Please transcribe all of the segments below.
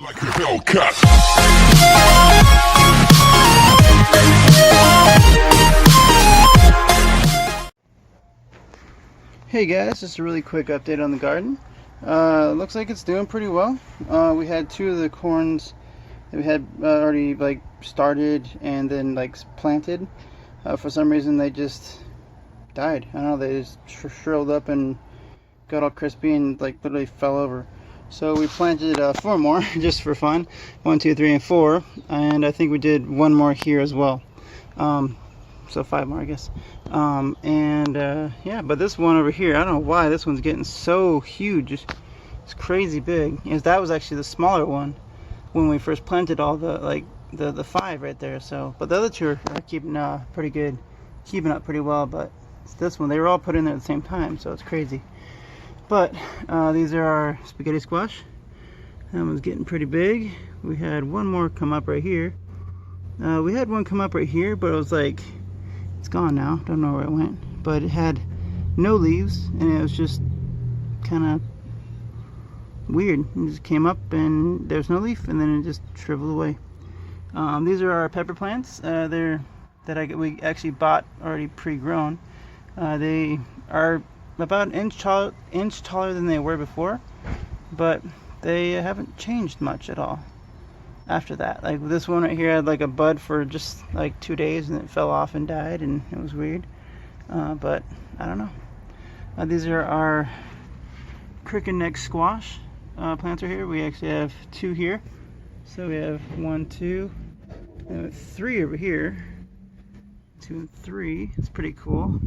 Like a Hellcat. Hey guys, just a really quick update on the garden. Looks like it's doing pretty well. We had two of the corns that we had already like started and then like planted. For some reason they just died. I don't know, they just shriveled up and got all crispy and like literally fell over. So we planted 4 more just for fun. 1, 2, 3, and 4, and I think we did 1 more here as well. So 5 more, I guess. Yeah, but this one over here, I don't know why this one's getting so huge. It's crazy big. That was actually the smaller one when we first planted all the the 5 right there. So, but the other 2 are keeping pretty good, keeping up pretty well. But it's this one, they were all put in there at the same time, so it's crazy. But these are our spaghetti squash. That one's getting pretty big. We had 1 more come up right here. We had 1 come up right here, but it was like, it's gone now. Don't know where it went. But it had no leaves, and it was just kind of weird. It just came up, and there's no leaf, and then it just shriveled away. These are our pepper plants. We actually bought already pre-grown. They are about an inch taller than they were before, but they haven't changed much at all after that. Like this one right here had like a bud for just like 2 days and it fell off and died, and it was weird. But I don't know. These are our cricket neck squash plants right here. We actually have 2 here, so we have 1, 2, and 3 over here. 2 and 3. It's pretty cool.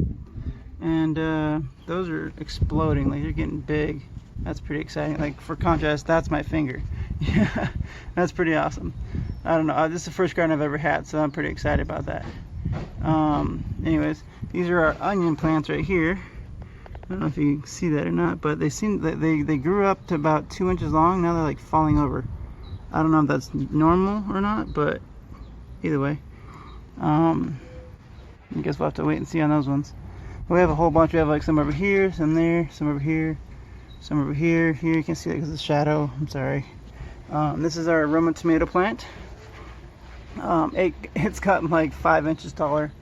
And those are exploding, like they're getting big. That's pretty exciting. Like for contrast, that's my finger. Yeah, that's pretty awesome. I don't know, this is the first garden I've ever had, so I'm pretty excited about that. Anyways, these are our onion plants right here. I don't know if you can see that or not, but they seem that they grew up to about 2 inches long. Now they're like falling over. I don't know if that's normal or not, but either way, I guess we'll have to wait and see on those ones. We have a whole bunch. We have like some over here, some there, some over here, some over here. Here you can see it because of the shadow. I'm sorry. This is our Roma tomato plant. It's gotten like 5 inches taller.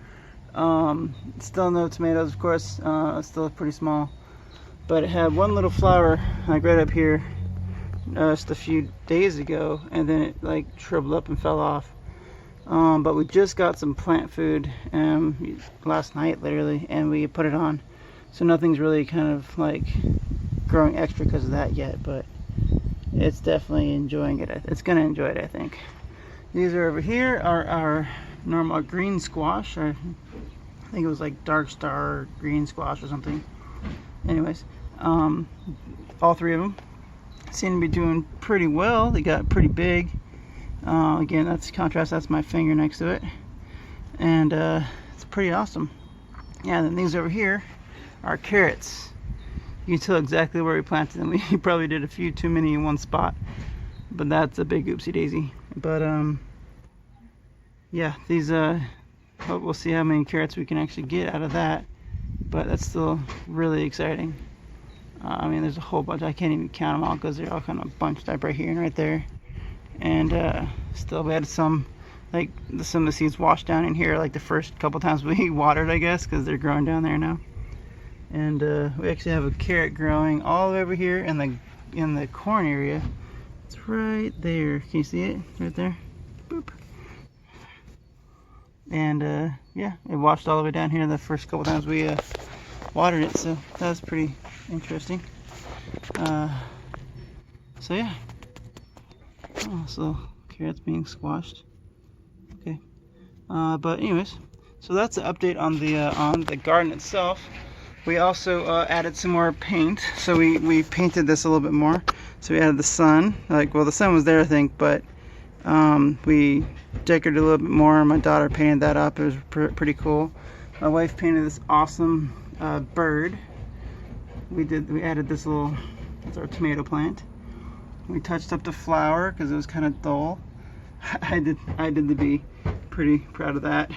Still no tomatoes, of course. Still pretty small. But it had 1 little flower like right up here just a few days ago, and then it like shriveled up and fell off. But we just got some plant food last night literally, and we put it on, so nothing's really kind of like growing extra because of that yet, but it's definitely enjoying it. It's gonna enjoy it, I think. These are over here are our normal green squash, or I think it was like dark star green squash or something. Anyways, all 3 of them seem to be doing pretty well. They got pretty big. Again, that's contrast, that's my finger next to it, and it's pretty awesome. Yeah, and then these over here are carrots. You can tell exactly where we planted them. We probably did a few too many in one spot, but that's a big oopsie daisy. But yeah, these we'll see how many carrots we can actually get out of that, but that's still really exciting. I mean, there's a whole bunch. I can't even count them all because they're all kind of bunched up right here and right there. And still we had some of the seeds washed down in here like the first couple times we watered, I guess, because they're growing down there now. And we actually have a carrot growing all over here in the corn area. It's right there. Can you see it right there? Boop. And yeah, it washed all the way down here the first couple times we watered it, so that was pretty interesting. So yeah. Oh, so carrots being squashed. Okay. But anyways, so that's the update on the garden itself. We also added some more paint, so we painted this a little bit more. So we added the sun. Well, the sun was there, I think, but we decorated a little bit more. My daughter painted that up. It was pretty cool. My wife painted this awesome bird. We added this little. That's our tomato plant. We touched up the flower because it was kind of dull. I did the bee. Pretty proud of that.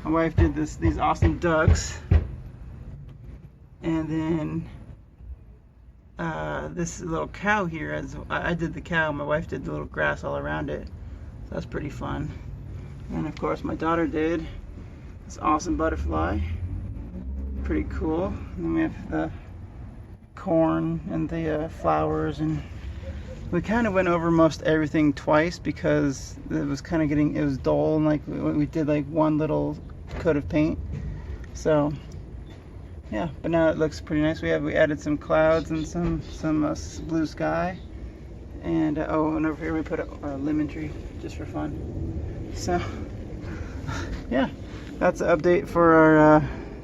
My wife did these awesome ducks. And then this little cow here. As I did the cow, my wife did the little grass all around it. So that's pretty fun. And of course my daughter did this awesome butterfly. Pretty cool. And then we have the corn and the flowers, and we kind of went over most everything twice because it was kind of getting, it was dull, and like we did like one little coat of paint. So yeah, but now it looks pretty nice. We added some clouds and some blue sky, and oh, and over here we put a lemon tree just for fun. So yeah, that's an update for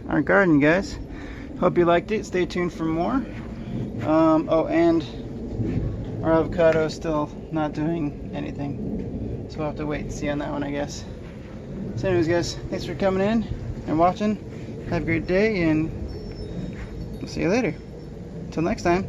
our garden, guys. Hope you liked it. Stay tuned for more. Oh, and our avocado is still not doing anything, so we'll have to wait and see on that one, I guess. So anyways, guys, thanks for coming in and watching. Have a great day, and we'll see you later. Until next time.